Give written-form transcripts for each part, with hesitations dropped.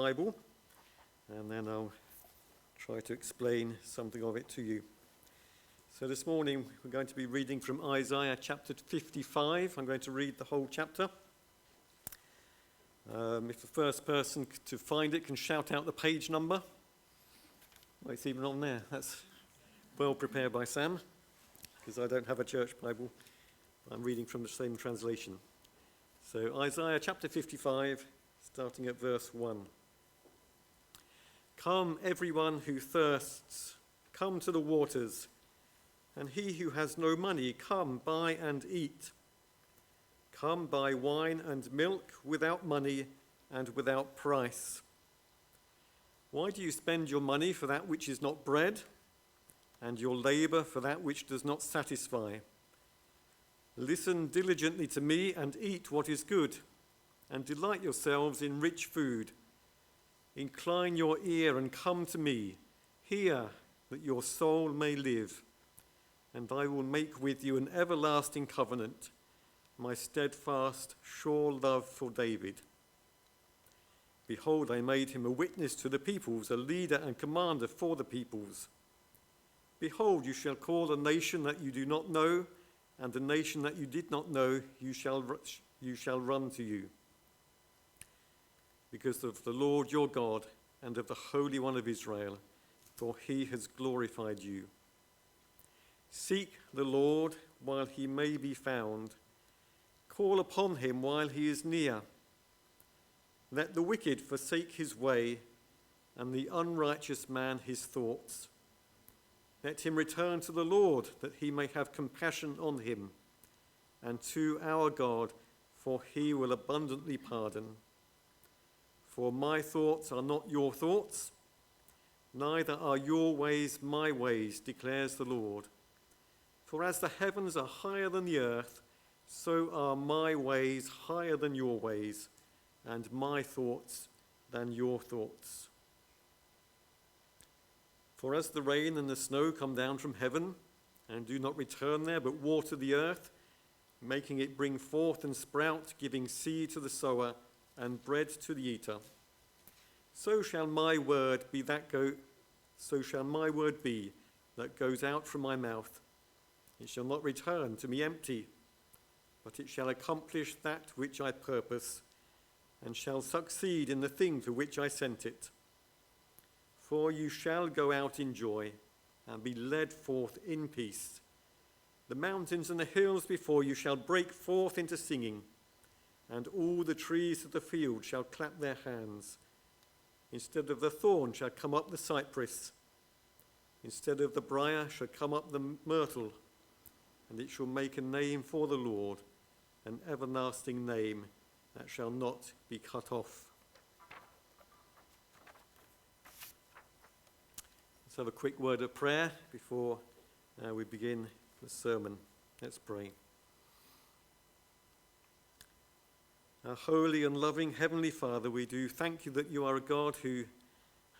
Bible, and then I'll try to explain something of it to you. So this morning we're going to be reading from Isaiah chapter 55. I'm going to read the whole chapter. If the first person to find it can shout out the page number. Oh, it's even on there. That's well prepared by Sam, because I don't have a church Bible. I'm reading from the same translation. So Isaiah chapter 55, starting at verse 1. Come, everyone who thirsts, come to the waters, and he who has no money, come, buy and eat. Come, buy wine and milk without money and without price. Why do you spend your money for that which is not bread, and your labor for that which does not satisfy? Listen diligently to me and eat what is good, and delight yourselves in rich food. Incline your ear and come to me. Hear, that your soul may live. And I will make with you an everlasting covenant, my steadfast, sure love for David. Behold, I made him a witness to the peoples, a leader and commander for the peoples. Behold, you shall call a nation that you do not know, and a nation that you did not know, you shall run to you. Because of the Lord your God and of the Holy One of Israel, for he has glorified you. Seek the Lord while he may be found. Call upon him while he is near. Let the wicked forsake his way, and the unrighteous man his thoughts. Let him return to the Lord, that he may have compassion on him, and to our God, for he will abundantly pardon. For my thoughts are not your thoughts, neither are your ways my ways, declares the Lord. For as the heavens are higher than the earth, so are my ways higher than your ways, and my thoughts than your thoughts. For as the rain and the snow come down from heaven, and do not return there, but water the earth, making it bring forth and sprout, giving seed to the sower, and bread to the eater, so shall my word be that goes out from my mouth. It shall not return to me empty, but it shall accomplish that which I purpose, and shall succeed in the thing for which I sent it. For you shall go out in joy, and be led forth in peace. The mountains and the hills before you shall break forth into singing, and all the trees of the field shall clap their hands. Instead of the thorn shall come up the cypress. Instead of the briar shall come up the myrtle, and it shall make a name for the Lord, an everlasting name that shall not be cut off. Let's have a quick word of prayer before we begin the sermon. Let's pray. Our holy and loving Heavenly Father, we do thank you that you are a God who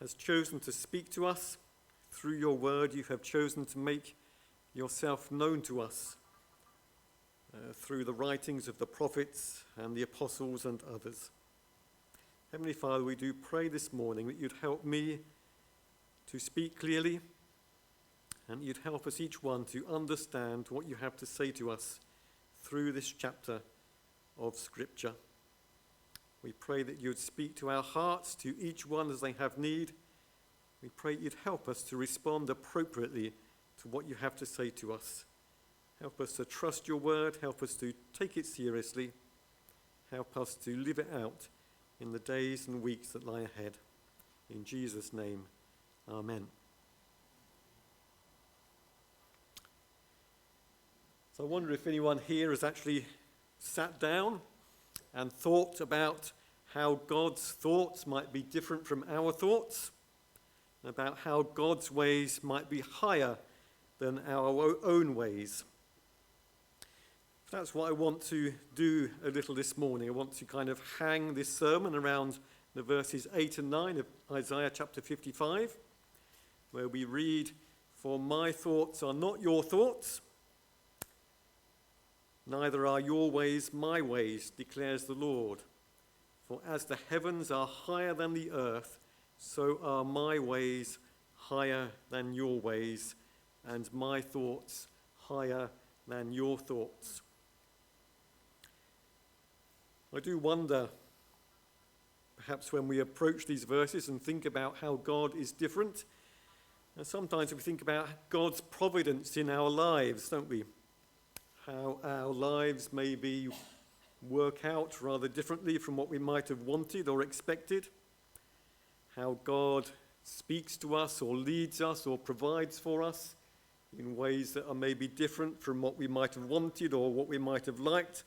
has chosen to speak to us. Through your word, you have chosen to make yourself known to us through the writings of the prophets and the apostles and others. Heavenly Father, we do pray this morning that you'd help me to speak clearly, and you'd help us each one to understand what you have to say to us through this chapter of Scripture. We pray that you'd speak to our hearts, to each one as they have need. We pray you'd help us to respond appropriately to what you have to say to us. Help us to trust your word. Help us to take it seriously. Help us to live it out in the days and weeks that lie ahead. In Jesus' name, amen. So I wonder if anyone here has actually sat down and thought about how God's thoughts might be different from our thoughts, about how God's ways might be higher than our own ways. That's what I want to do a little this morning. I want to kind of hang this sermon around the verses 8 and 9 of Isaiah chapter 55, where we read, "For my thoughts are not your thoughts, neither are your ways my ways, declares the Lord. For as the heavens are higher than the earth, so are my ways higher than your ways, and my thoughts higher than your thoughts. I do wonder, perhaps when we approach these verses and think about how God is different, and sometimes we think about God's providence in our lives, don't we? How our lives maybe work out rather differently from what we might have wanted or expected. How God speaks to us or leads us or provides for us in ways that are maybe different from what we might have wanted or what we might have liked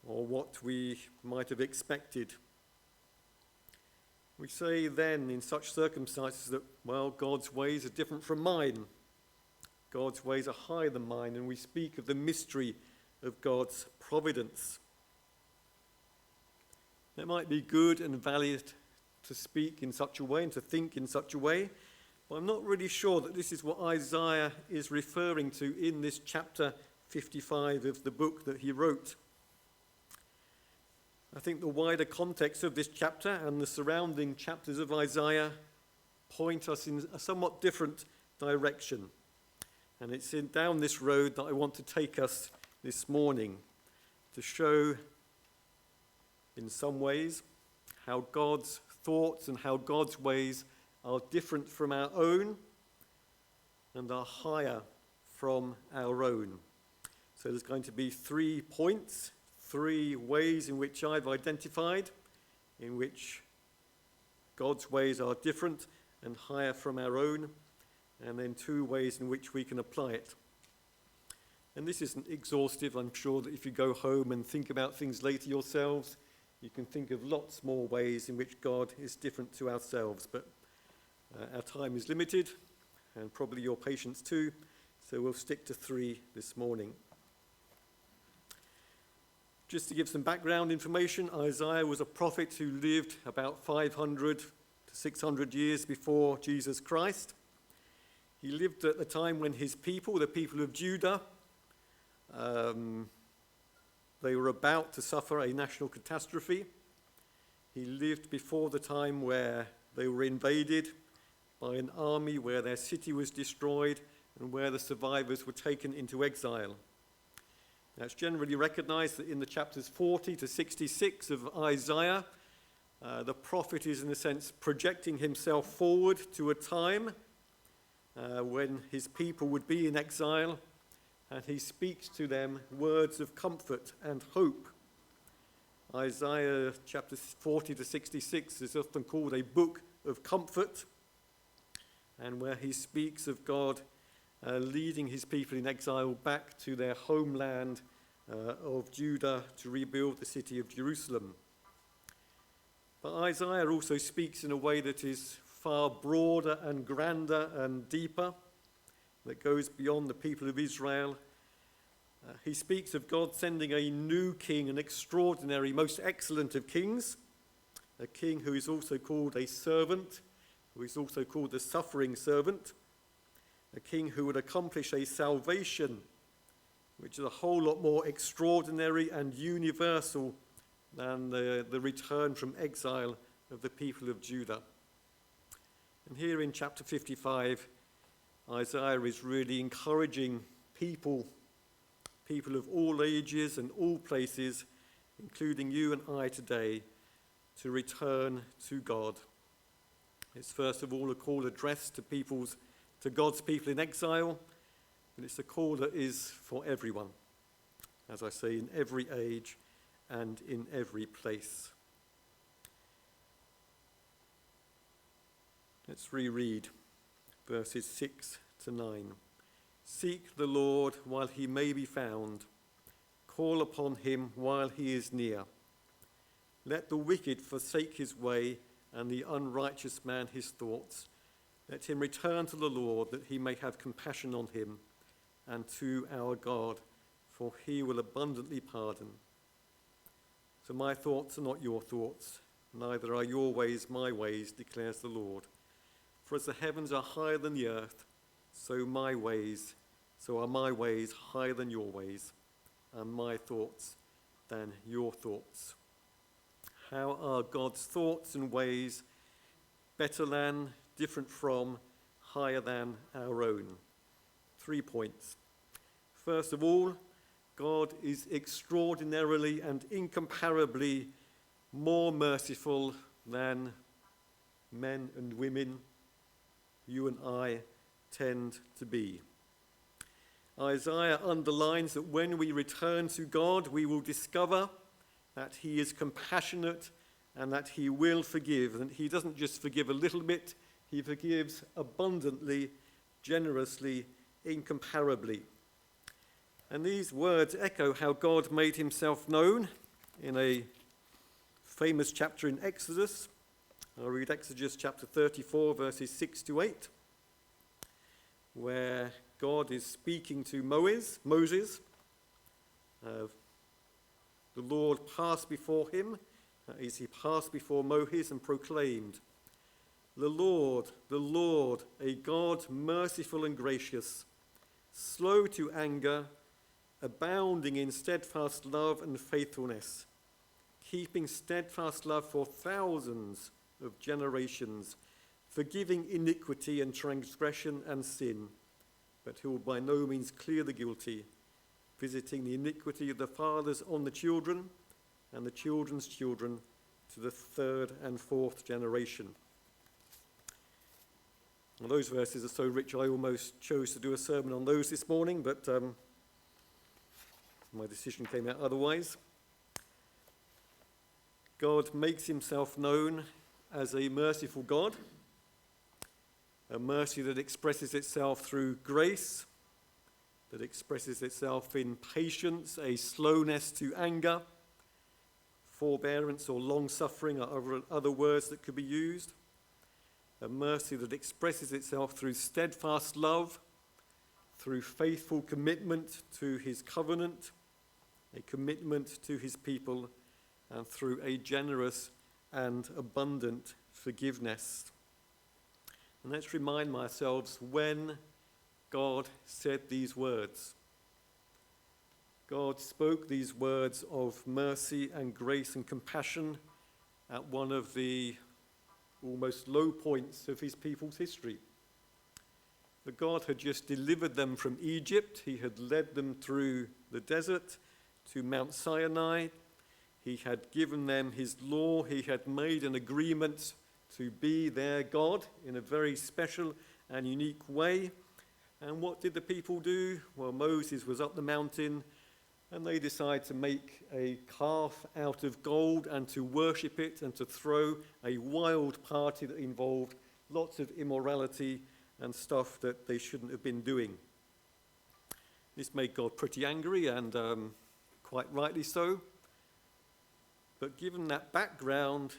or what we might have expected. We say then in such circumstances that, well, God's ways are different from mine. God's ways are higher than mine, and we speak of the mystery of God's providence. It might be good and valid to speak in such a way and to think in such a way, but I'm not really sure that this is what Isaiah is referring to in this chapter 55 of the book that he wrote. I think the wider context of this chapter and the surrounding chapters of Isaiah point us in a somewhat different direction. And it's down this road that I want to take us this morning, to show in some ways how God's thoughts and how God's ways are different from our own and are higher from our own. So there's going to be 3 points, 3 ways in which I've identified, in which God's ways are different and higher from our own, and then 2 ways in which we can apply it. And this isn't exhaustive. I'm sure that if you go home and think about things later yourselves, you can think of lots more ways in which God is different to ourselves. But our time is limited, and probably your patience too, so we'll stick to 3 this morning. Just to give some background information, Isaiah was a prophet who lived about 500 to 600 years before Jesus Christ. He lived at the time when his people, the people of Judah, they were about to suffer a national catastrophe. He lived before the time where they were invaded by an army, where their city was destroyed, and where the survivors were taken into exile. Now, it's generally recognized that in the chapters 40 to 66 of Isaiah, the prophet is, in a sense, projecting himself forward to a time when his people would be in exile, and he speaks to them words of comfort and hope. Isaiah chapters 40 to 66 is often called a book of comfort, and where he speaks of God leading his people in exile back to their homeland of Judah to rebuild the city of Jerusalem. But Isaiah also speaks in a way that is far broader and grander and deeper, that goes beyond the people of Israel. He speaks of God sending a new king, an extraordinary, most excellent of kings, a king who is also called a servant, who is also called the suffering servant, a king who would accomplish a salvation which is a whole lot more extraordinary and universal than the return from exile of the people of Judah. And here in chapter 55, Isaiah is really encouraging people of all ages and all places, including you and I today, to return to God. It's first of all a call addressed to God's people in exile, but it's a call that is for everyone, as I say, in every age and in every place. Let's reread verses 6 to 9. Seek the Lord while he may be found. Call upon him while he is near. Let the wicked forsake his way, and the unrighteous man his thoughts. Let him return to the Lord, that he may have compassion on him, and to our God, for he will abundantly pardon. So my thoughts are not your thoughts, neither are your ways my ways, declares the Lord. For as the heavens are higher than the earth, so are my ways higher than your ways, and my thoughts than your thoughts. How are God's thoughts and ways better than, different from, higher than our own? 3 points. First of all, God is extraordinarily and incomparably more merciful than men and women, you and I, tend to be. Isaiah underlines that when we return to God, we will discover that he is compassionate and that he will forgive. And he doesn't just forgive a little bit, he forgives abundantly, generously, incomparably. And these words echo how God made himself known in a famous chapter in Exodus. I'll read Exodus chapter 34, verses 6 to 8, where God is speaking to Moses. The Lord passed before him, that is, he passed before Moses and proclaimed, the Lord, a God merciful and gracious, slow to anger, abounding in steadfast love and faithfulness, keeping steadfast love for thousands of generations, forgiving iniquity and transgression and sin, but who will by no means clear the guilty, visiting the iniquity of the fathers on the children and the children's children to the third and fourth generation. Well, those verses are so rich I almost chose to do a sermon on those this morning, but my decision came out otherwise. God makes himself known as a merciful God, a mercy that expresses itself through grace, that expresses itself in patience, a slowness to anger, forbearance or long-suffering are other words that could be used, a mercy that expresses itself through steadfast love, through faithful commitment to his covenant, a commitment to his people, and through a generous and abundant forgiveness. And let's remind ourselves when God said these words. God spoke these words of mercy and grace and compassion at one of the almost low points of his people's history. But God had just delivered them from Egypt. He had led them through the desert to Mount Sinai. He had given them his law. He had made an agreement to be their God in a very special and unique way. And what did the people do? Well, Moses was up the mountain and they decided to make a calf out of gold and to worship it and to throw a wild party that involved lots of immorality and stuff that they shouldn't have been doing. This made God pretty angry and quite rightly so. But given that background,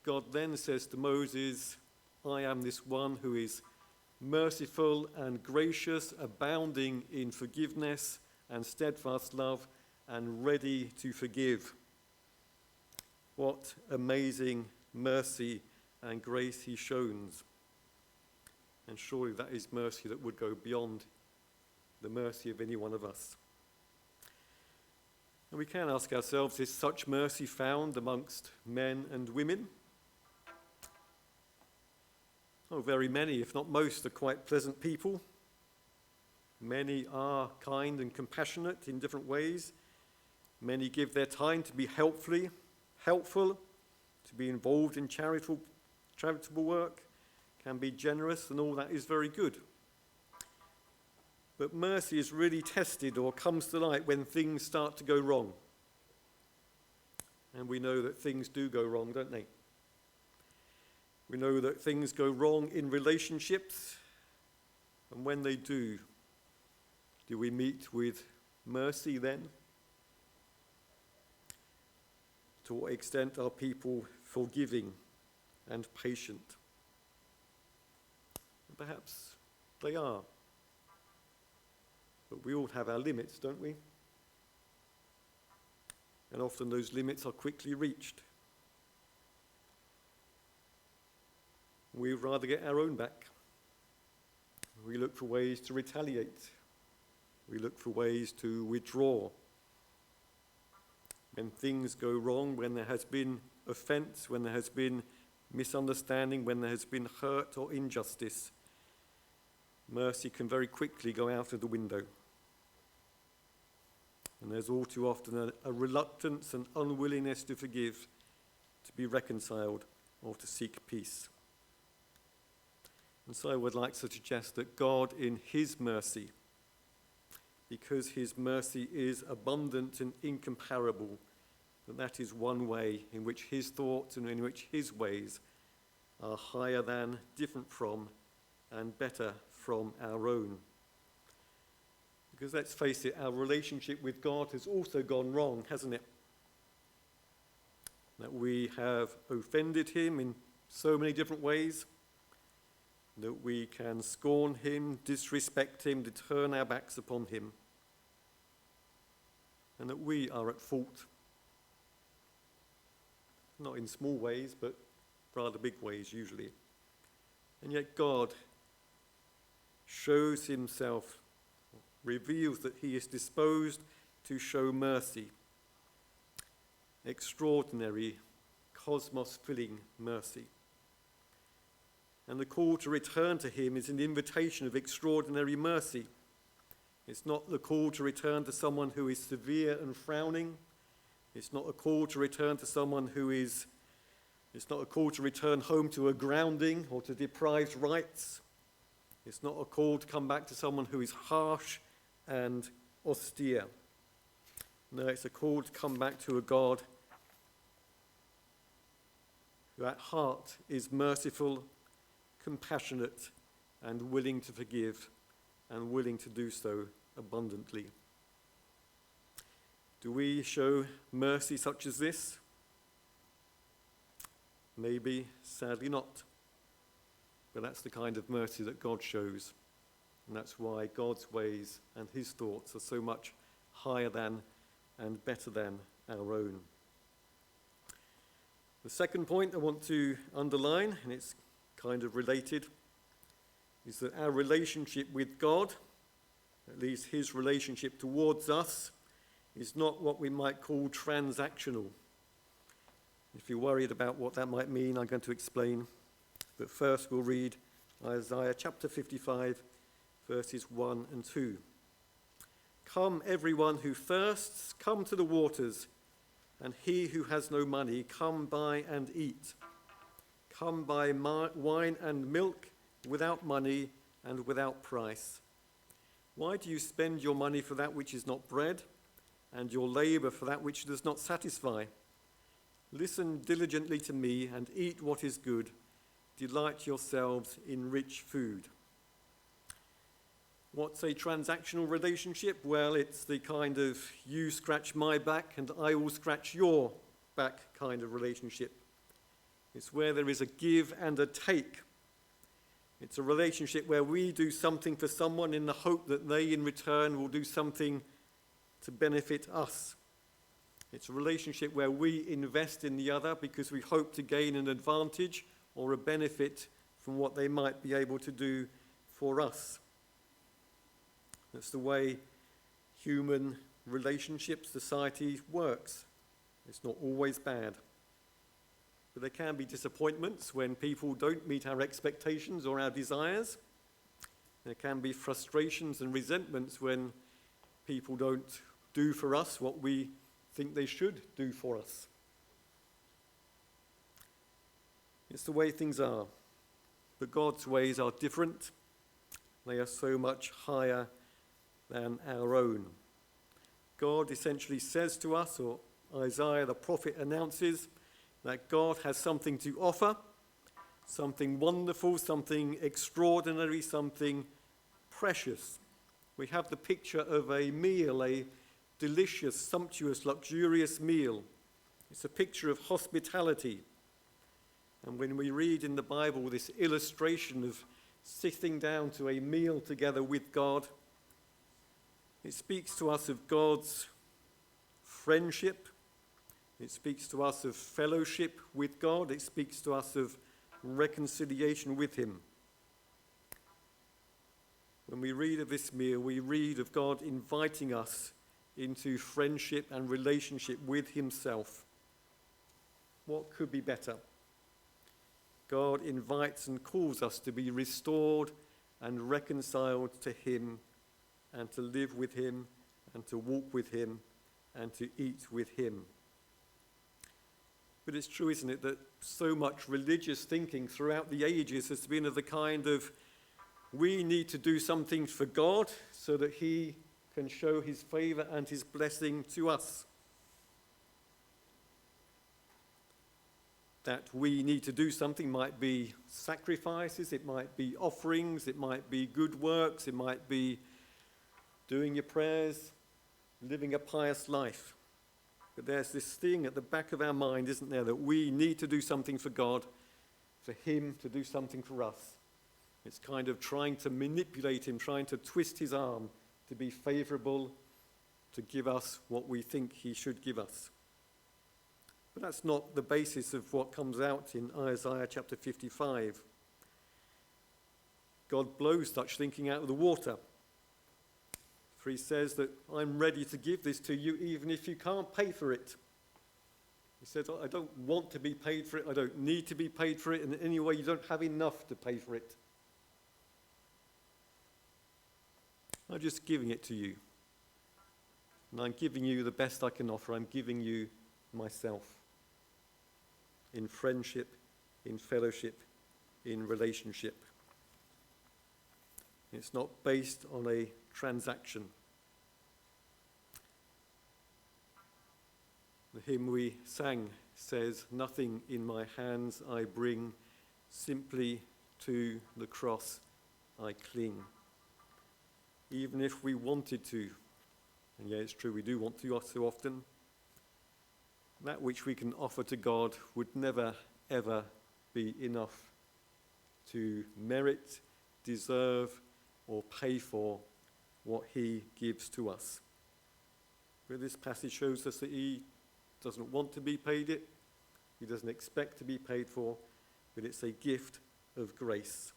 God then says to Moses, I am this one who is merciful and gracious, abounding in forgiveness and steadfast love, and ready to forgive. What amazing mercy and grace he shows. And surely that is mercy that would go beyond the mercy of any one of us. And we can ask ourselves, is such mercy found amongst men and women? Oh, very many, if not most, are quite pleasant people. Many are kind and compassionate in different ways. Many give their time to be helpful, to be involved in charitable work, can be generous, and all that is very good. But mercy is really tested or comes to light when things start to go wrong. And we know that things do go wrong, don't they? We know that things go wrong in relationships, and when they do we meet with mercy then? To what extent are people forgiving and patient? Perhaps they are. But we all have our limits, don't we? And often those limits are quickly reached. We'd rather get our own back. We look for ways to retaliate. We look for ways to withdraw. When things go wrong, when there has been offence, when there has been misunderstanding, when there has been hurt or injustice, mercy can very quickly go out of the window. And there's all too often a reluctance and unwillingness to forgive, to be reconciled, or to seek peace. And so I would like to suggest that God, in his mercy, because his mercy is abundant and incomparable, that is one way in which his thoughts and in which his ways are higher than, different from, and better from our own. Because let's face it, our relationship with God has also gone wrong, hasn't it? That we have offended him in so many different ways, that we can scorn him, disrespect him, to turn our backs upon him, and that we are at fault. Not in small ways, but rather big ways usually. And yet God shows himself, reveals that he is disposed to show mercy, extraordinary, cosmos-filling mercy. And the call to return to him is an invitation of extraordinary mercy. It's not the call to return to someone who is severe and frowning. It's not a call to return to someone it's not a call to return home to a grounding or to deprived rights. It's not a call to come back to someone who is harsh and austere. No, it's a call to come back to a God who at heart is merciful, compassionate, and willing to forgive, and willing to do so abundantly. Do we show mercy such as this? Maybe, sadly not. But that's the kind of mercy that God shows. And that's why God's ways and his thoughts are so much higher than and better than our own. The second point I want to underline, and it's kind of related, is that our relationship with God, at least his relationship towards us, is not what we might call transactional. If you're worried about what that might mean, I'm going to explain. But first we'll read Isaiah chapter 55, verses 1 and 2. Come, everyone who thirsts, come to the waters, and he who has no money, come buy and eat. Come buy wine and milk without money and without price. Why do you spend your money for that which is not bread, and your labor for that which does not satisfy? Listen diligently to me and eat what is good. Delight yourselves in rich food. What's a transactional relationship? Well, it's the kind of you scratch my back and I will scratch your back kind of relationship. It's where there is a give and a take. It's a relationship where we do something for someone in the hope that they in return will do something to benefit us. It's a relationship where we invest in the other because we hope to gain an advantage or a benefit from what they might be able to do for us. That's the way human relationship society works. It's not always bad. But there can be disappointments when people don't meet our expectations or our desires. There can be frustrations and resentments when people don't do for us what we think they should do for us. It's the way things are. But God's ways are different. They are so much higher than our own. God essentially says to us, or Isaiah the prophet announces, that God has something to offer, something wonderful, something extraordinary, something precious. We have the picture of a meal, a delicious, sumptuous, luxurious meal. It's a picture of hospitality. And when we read in the Bible this illustration of sitting down to a meal together with God, it speaks to us of God's friendship. It speaks to us of fellowship with God. It speaks to us of reconciliation with him. When we read of this meal, we read of God inviting us into friendship and relationship with himself. What could be better? God invites and calls us to be restored and reconciled to him, and to live with him, and to walk with him, and to eat with him. But it's true, isn't it, that so much religious thinking throughout the ages has been of the kind of, we need to do something for God so that he can show his favor and his blessing to us. That we need to do something might be sacrifices, it might be offerings, it might be good works, it might be doing your prayers, living a pious life. But there's this thing at the back of our mind, isn't there, that we need to do something for God, for him to do something for us. It's kind of trying to manipulate him, trying to twist his arm to be favorable, to give us what we think he should give us. But that's not the basis of what comes out in Isaiah chapter 55. God blows such thinking out of the water. For he says that I'm ready to give this to you even if you can't pay for it. He says, I don't want to be paid for it, I don't need to be paid for it, and anyway you don't have enough to pay for it. I'm just giving it to you. And I'm giving you the best I can offer. I'm giving you myself. In friendship, in fellowship, in relationship. It's not based on a transaction. The hymn we sang says, nothing in my hands I bring, simply to the cross I cling. Even if we wanted to, and yeah, it's true, we do want to so often, that which we can offer to God would never, ever be enough to merit, deserve, or pay for what he gives to us. But this passage shows us that he doesn't want to be paid it, he doesn't expect to be paid for, but it's a gift of grace.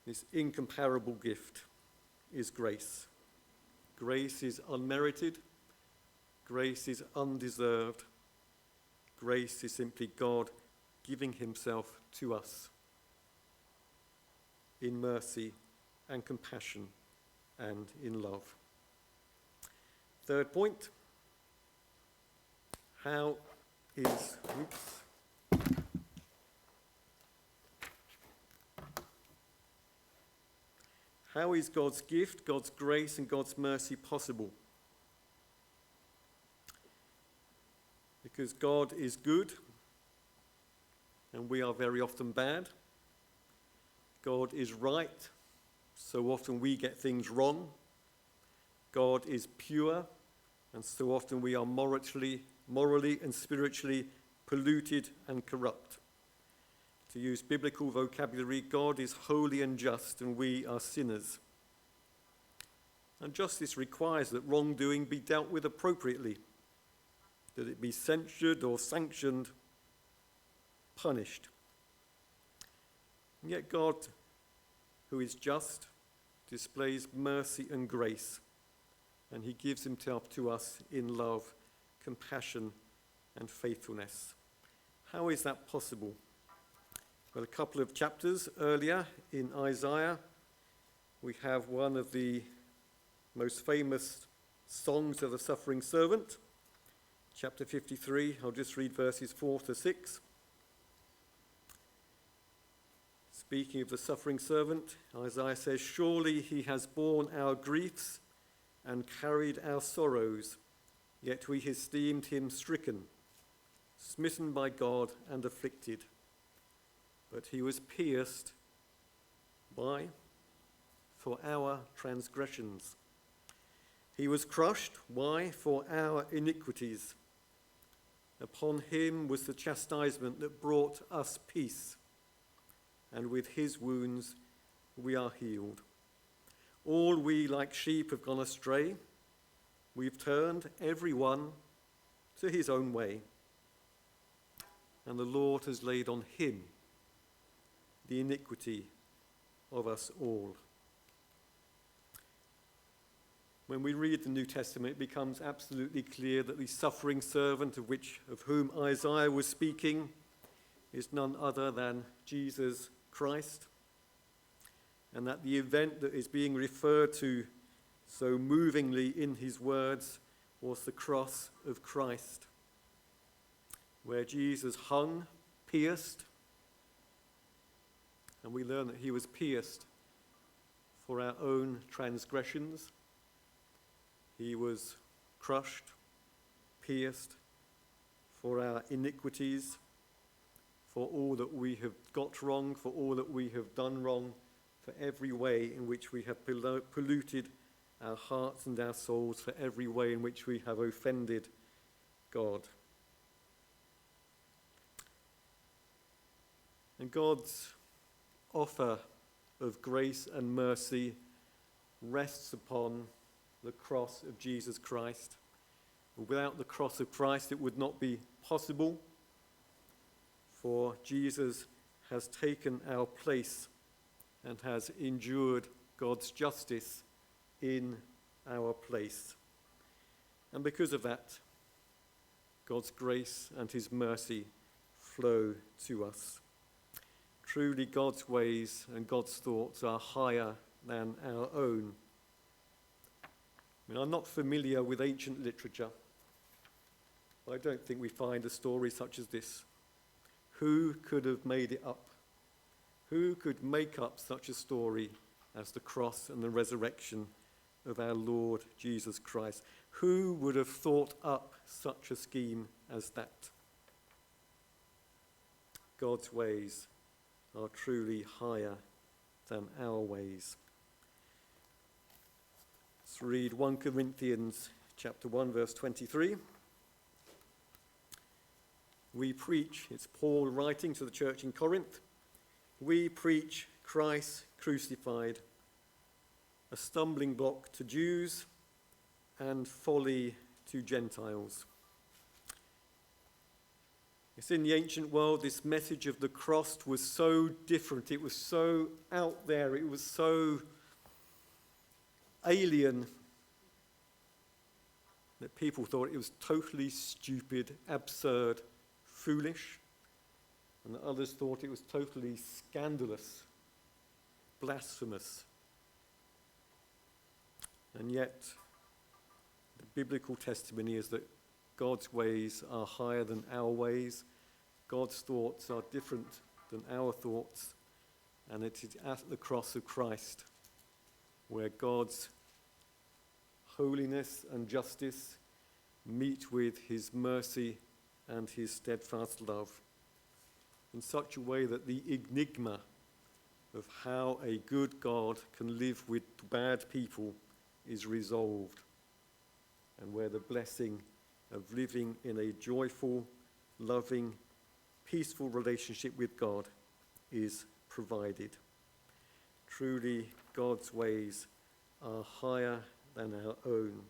This incomparable gift is grace. Grace is unmerited. Grace is undeserved. Grace is simply God giving himself to us in mercy and compassion and in love. Third point, how is God's gift, God's grace, and God's mercy possible? Because God is good, and we are very often bad. God is right, so often we get things wrong. God is pure, and so often we are morally and spiritually polluted and corrupt. To use biblical vocabulary, God is holy and just, and we are sinners. And justice requires that wrongdoing be dealt with appropriately, that it be censured or sanctioned, punished. And yet God, who is just, displays mercy and grace, and he gives himself to us in love, compassion, and faithfulness. How is that possible? Well, a couple of chapters earlier in Isaiah, we have one of the most famous songs of the suffering servant, chapter 53. I'll just read verses 4 to 6. Speaking of the suffering servant, Isaiah says, "Surely he has borne our griefs and carried our sorrows, yet we esteemed him stricken, smitten by God and afflicted. But he was pierced for our transgressions. He was crushed, why? For our iniquities. Upon him was the chastisement that brought us peace, and with his wounds we are healed. All we like sheep have gone astray. We've turned every one to his own way, and the Lord has laid on him the iniquity of us all." When we read the New Testament, it becomes absolutely clear that the suffering servant of whom Isaiah was speaking is none other than Jesus Christ, and that the event that is being referred to so movingly in his words was the cross of Christ, where Jesus hung, pierced, and we learn that he was pierced for our own transgressions. He was crushed, pierced for our iniquities, for all that we have got wrong, for all that we have done wrong, for every way in which we have polluted our hearts and our souls, for every way in which we have offended God. And God's offer of grace and mercy rests upon the cross of Jesus Christ. Without the cross of Christ, it would not be possible, for Jesus has taken our place and has endured God's justice in our place. And because of that, God's grace and his mercy flow to us. Truly, God's ways and God's thoughts are higher than our own. I'm not familiar with ancient literature, but I don't think we find a story such as this. Who could have made it up? Who could make up such a story as the cross and the resurrection of our Lord Jesus Christ? Who would have thought up such a scheme as that? God's ways are truly higher than our ways. Let's read 1 Corinthians chapter 1, verse 23. We preach, it's Paul writing to the church in Corinth, we preach Christ crucified, a stumbling block to Jews and folly to Gentiles. It's in the ancient world, this message of the cross was so different, it was so out there, it was so alien that people thought it was totally stupid, absurd, foolish, and that others thought it was totally scandalous, blasphemous. And yet, the biblical testimony is that God's ways are higher than our ways. God's thoughts are different than our thoughts. And it is at the cross of Christ where God's holiness and justice meet with his mercy and his steadfast love in such a way that the enigma of how a good God can live with bad people is resolved, and where the blessing of living in a joyful, loving, peaceful relationship with God is provided. Truly, God's ways are higher than our own.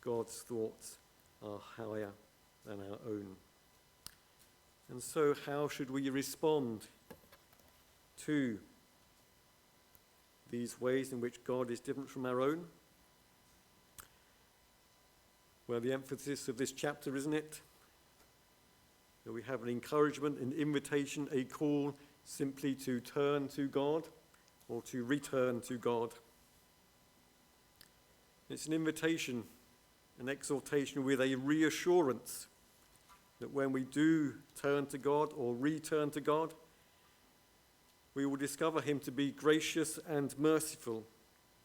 God's thoughts are higher than our own. And so how should we respond to these ways in which God is different from our own? Well, the emphasis of this chapter, isn't it? That we have an encouragement, an invitation, a call simply to turn to God or to return to God. It's an invitation, an exhortation with a reassurance that when we do turn to God or return to God, we will discover him to be gracious and merciful.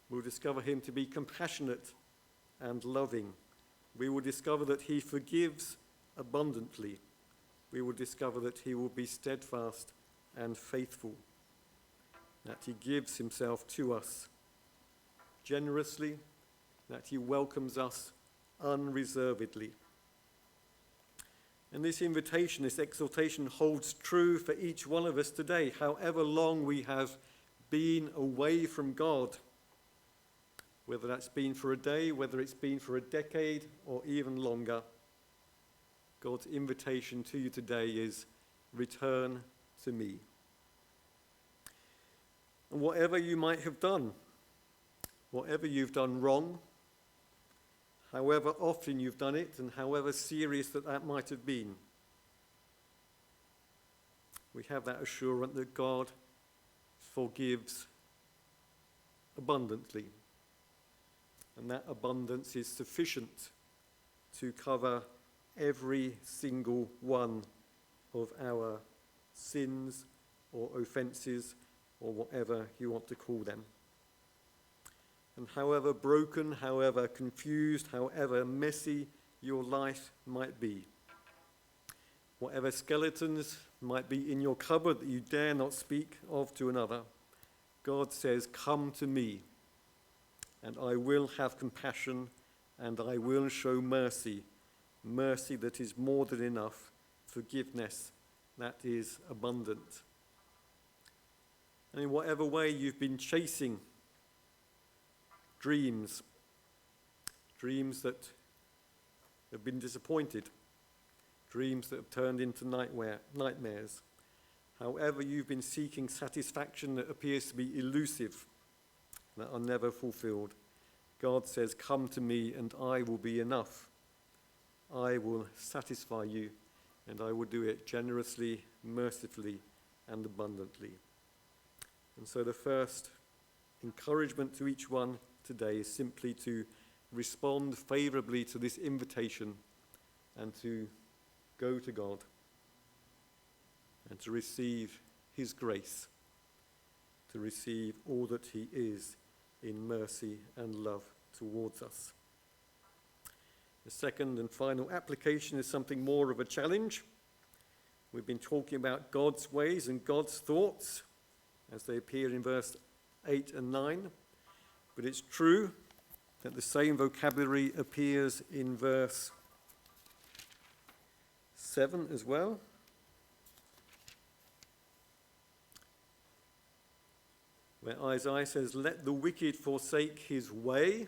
We'll discover him to be compassionate and loving. We will discover that he forgives abundantly. We will discover that he will be steadfast and faithful, that he gives himself to us generously, that he welcomes us unreservedly. And this invitation, this exhortation holds true for each one of us today, however long we have been away from God, whether that's been for a day, whether it's been for a decade, or even longer. God's invitation to you today is, return to me. And whatever you might have done, whatever you've done wrong, however often you've done it and however serious that might have been. We have that assurance that God forgives abundantly, and that abundance is sufficient to cover every single one of our sins or offences or whatever you want to call them. And however broken, however confused, however messy your life might be, whatever skeletons might be in your cupboard that you dare not speak of to another, God says, "Come to me, and I will have compassion, and I will show mercy, mercy that is more than enough, forgiveness that is abundant." And in whatever way you've been chasing dreams that have been disappointed, dreams that have turned into nightmares, however you've been seeking satisfaction that appears to be elusive, that are never fulfilled, God says, "Come to me and I will be enough. I will satisfy you, and I will do it generously, mercifully, and abundantly." And so the first encouragement to each one today is simply to respond favorably to this invitation and to go to God and to receive his grace, to receive all that he is in mercy and love towards us. The second and final application is something more of a challenge. We've been talking about God's ways and God's thoughts as they appear in verse 8 and 9. But it's true that the same vocabulary appears in verse 7 as well. Where Isaiah says, "Let the wicked forsake his way,"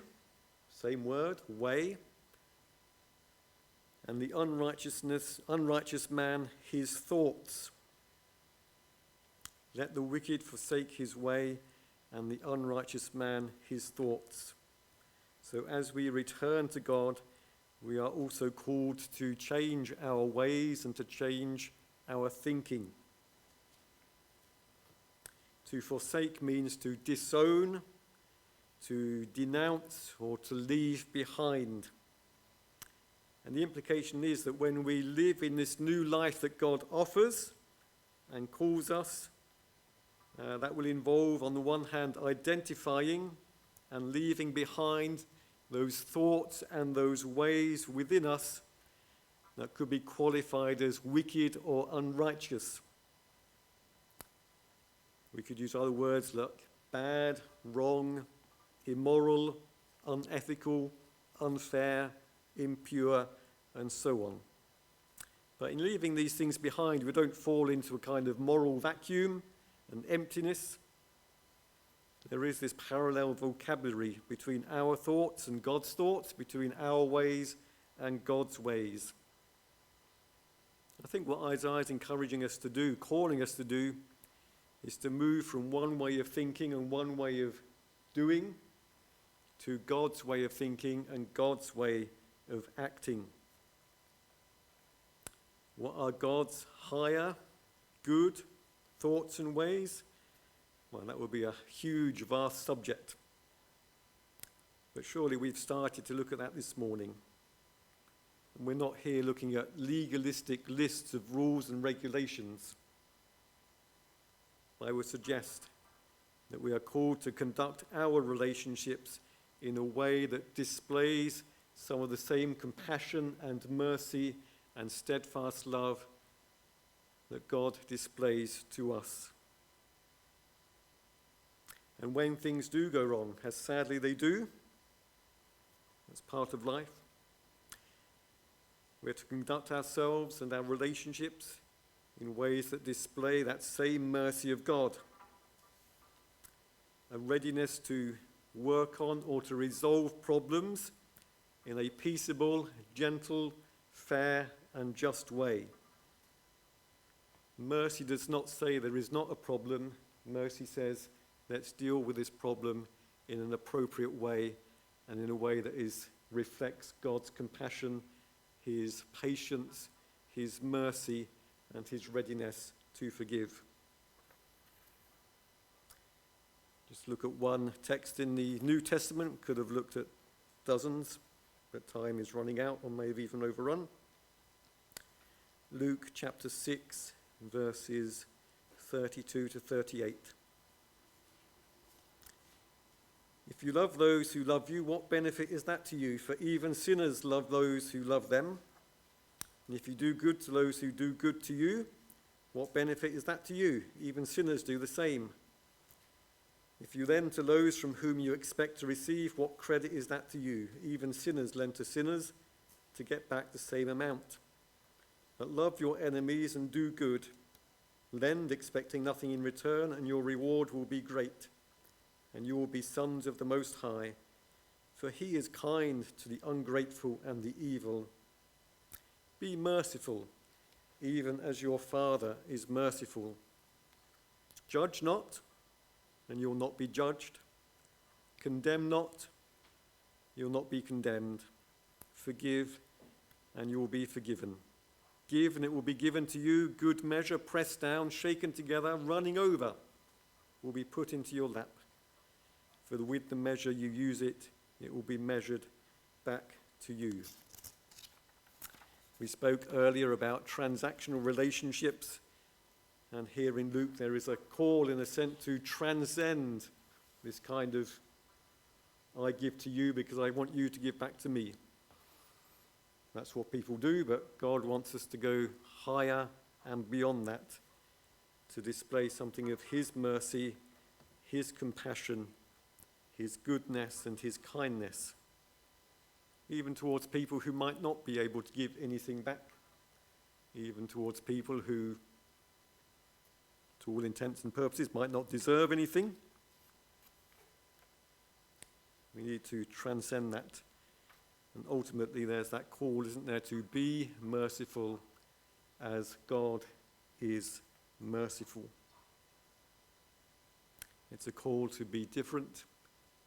same word, way, "and the unrighteous man his thoughts." Let the wicked forsake his way, and the unrighteous man his thoughts. So as we return to God, we are also called to change our ways and to change our thinking. To forsake means to disown, to denounce, or to leave behind. And the implication is that when we live in this new life that God offers and calls us, that will involve, on the one hand, identifying and leaving behind those thoughts and those ways within us that could be qualified as wicked or unrighteous. We could use other words like bad, wrong, immoral, unethical, unfair, impure, and so on. But in leaving these things behind, we don't fall into a kind of moral vacuum and emptiness. There is this parallel vocabulary between our thoughts and God's thoughts, between our ways and God's ways. I think what Isaiah is encouraging us to do, calling us to do, is to move from one way of thinking and one way of doing to God's way of thinking and God's way of acting. What are God's higher, good thoughts and ways? Well, that would be a huge, vast subject. But surely we've started to look at that this morning. And we're not here looking at legalistic lists of rules and regulations. I would suggest that we are called to conduct our relationships in a way that displays some of the same compassion and mercy and steadfast love that God displays to us. And when things do go wrong, as sadly they do, that's part of life, we're to conduct ourselves and our relationships in ways that display that same mercy of God, a readiness to work on or to resolve problems in a peaceable, gentle, fair, and just way. Mercy does not say there is not a problem. Mercy says, let's deal with this problem in an appropriate way and in a way that is reflects God's compassion, his patience, his mercy, and his readiness to forgive. Just look at one text in the New Testament. Could have looked at dozens, but time is running out, or maybe even overrun. Luke chapter 6, verses 32 to 38. If you love those who love you, what benefit is that to you? For even sinners love those who love them. And if you do good to those who do good to you, what benefit is that to you? Even sinners do the same. If you lend to those from whom you expect to receive, what credit is that to you? Even sinners lend to sinners to get back the same amount. But love your enemies and do good. Lend expecting nothing in return, and your reward will be great. And you will be sons of the Most High, for he is kind to the ungrateful and the evil. Be merciful, even as your Father is merciful. Judge not, and you'll not be judged. Condemn not, you'll not be condemned. Forgive, and you will be forgiven. Give, and it will be given to you. Good measure, pressed down, shaken together, running over, will be put into your lap. For with the measure you use it, it will be measured back to you. We spoke earlier about transactional relationships, and here in Luke there is a call, in a sense, to transcend this kind of, I give to you because I want you to give back to me. That's what people do, but God wants us to go higher and beyond that, to display something of his mercy, his compassion, his goodness and his kindness, even towards people who might not be able to give anything back, even towards people who, to all intents and purposes, might not deserve anything. We need to transcend that. And ultimately there's that call, isn't there, to be merciful as God is merciful. It's a call to be different.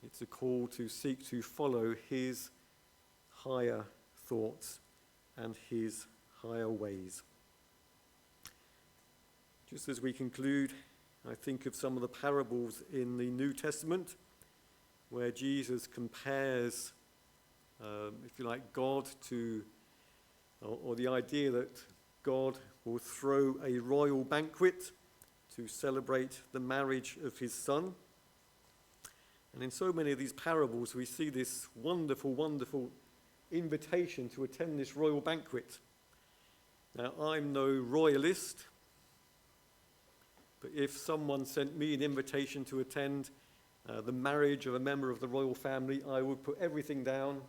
It's a call to seek to follow his higher thoughts and his higher ways. Just as we conclude, I think of some of the parables in the New Testament where Jesus compares, if you like, God to, or the idea that God will throw a royal banquet to celebrate the marriage of his son. And in so many of these parables, we see this wonderful, wonderful invitation to attend this royal banquet. Now, I'm no royalist, but if someone sent me an invitation to attend the marriage of a member of the royal family, I would put everything down,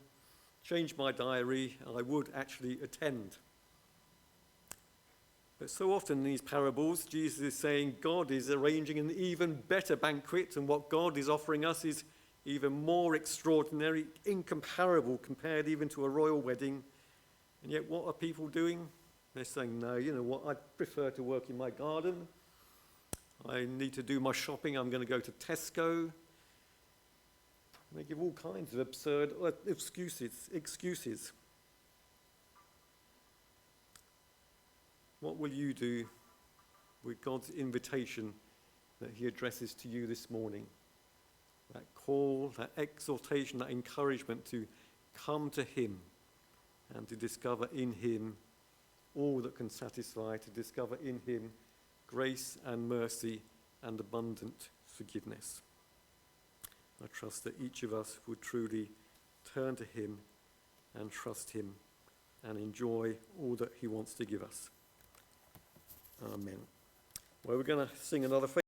change my diary, and I would actually attend. But so often in these parables, Jesus is saying God is arranging an even better banquet, and what God is offering us is even more extraordinary, incomparable, compared even to a royal wedding. And yet what are people doing? They're saying, no, you know what, I prefer to work in my garden. I need to do my shopping, I'm going to go to Tesco. And they give all kinds of absurd excuses. What will you do with God's invitation that he addresses to you this morning? That call, that exhortation, that encouragement to come to him and to discover in him all that can satisfy, to discover in him grace and mercy and abundant forgiveness. I trust that each of us would truly turn to him and trust him and enjoy all that he wants to give us. Amen. Well, we're going to sing another